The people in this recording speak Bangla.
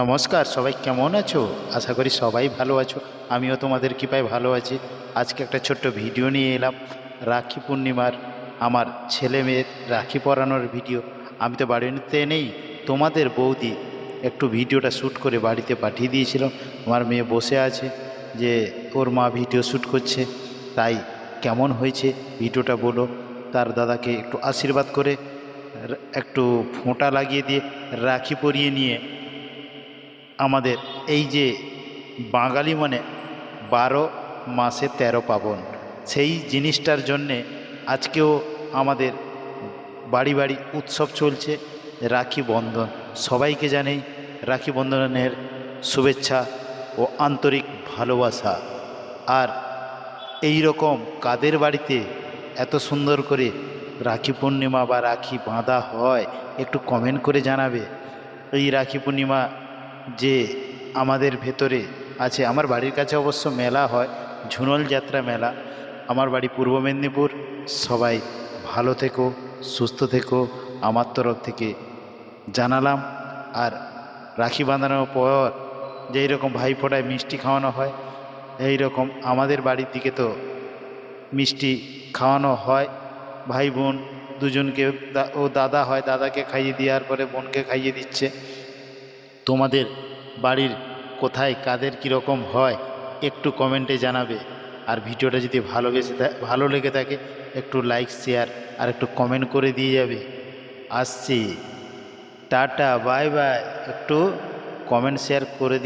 নমস্কার, সবাই কেমন আছো? আশা করি সবাই ভালো আছো। আমিও তোমাদের কৃপায় ভালো আছি। আজকে একটা ছোট্ট ভিডিও নিয়ে এলাম। রাখি পূর্ণিমার আমার ছেলে মেয়ের রাখি পরানোর ভিডিও। আমি তো বাড়িতে নেই, তোমাদের বৌদি একটু ভিডিওটা শ্যুট করে বাড়িতে পাঠিয়ে দিয়েছিলাম। আমার মেয়ে বসে আছে যে ওর মা ভিডিও শ্যুট করছে, তাই কেমন হয়েছে ভিডিওটা বলো। তার দাদাকে একটু আশীর্বাদ করে একটু ফোঁটা লাগিয়ে দিয়ে রাখি পরিয়ে নিয়ে আমাদের এই যে বাঙালি মানে 12 মাসে 13 পার্বণ, সেই জিনিসটার জন্যে আজকেও আমাদের বাড়ি বাড়ি উৎসব চলছে। রাখি বন্ধন, সবাইকে জানাই রাখি বন্ধনের শুভেচ্ছা ও আন্তরিক ভালোবাসা। আর এই রকম কাদের বাড়িতে এত সুন্দর করে রাখি পূর্ণিমা বা রাখি বাঁধা হয় একটু কমেন্ট করে জানাবে। এই রাখি পূর্ণিমা যে আমাদের ভেতরে আছে, আমার বাড়ির কাছে অবশ্য মেলা হয়, ঝুনল যাত্রা মেলা। আমার বাড়ি পূর্ব মেদিনীপুর। সবাই ভালো থেকো, সুস্থ থেকো, আমার তরফ থেকে জানালাম। আর রাখি বাঁধানোর পর যেই রকম ভাইফোঁটায় মিষ্টি খাওয়ানো হয়, এই রকম আমাদের বাড়ির দিকে তো মিষ্টি খাওয়ানো হয়। ভাই বোন দুজনকে, ও দাদা হয়, দাদাকে খাইয়ে দেওয়ার পরে বোনকে খাইয়ে দিচ্ছে। তোমাদের বাড়ির কোথায় কাদের কীরকম হয় একটু কমেন্টে জানাবে। আর ভিডিওটা যদি ভালো লেগে থাকে একটু লাইক শেয়ার আর একটু কমেন্ট করে দিয়ে যাবে। আসছি, টাটা, বাই বাই। একটু কমেন্ট শেয়ার করে দিয়ে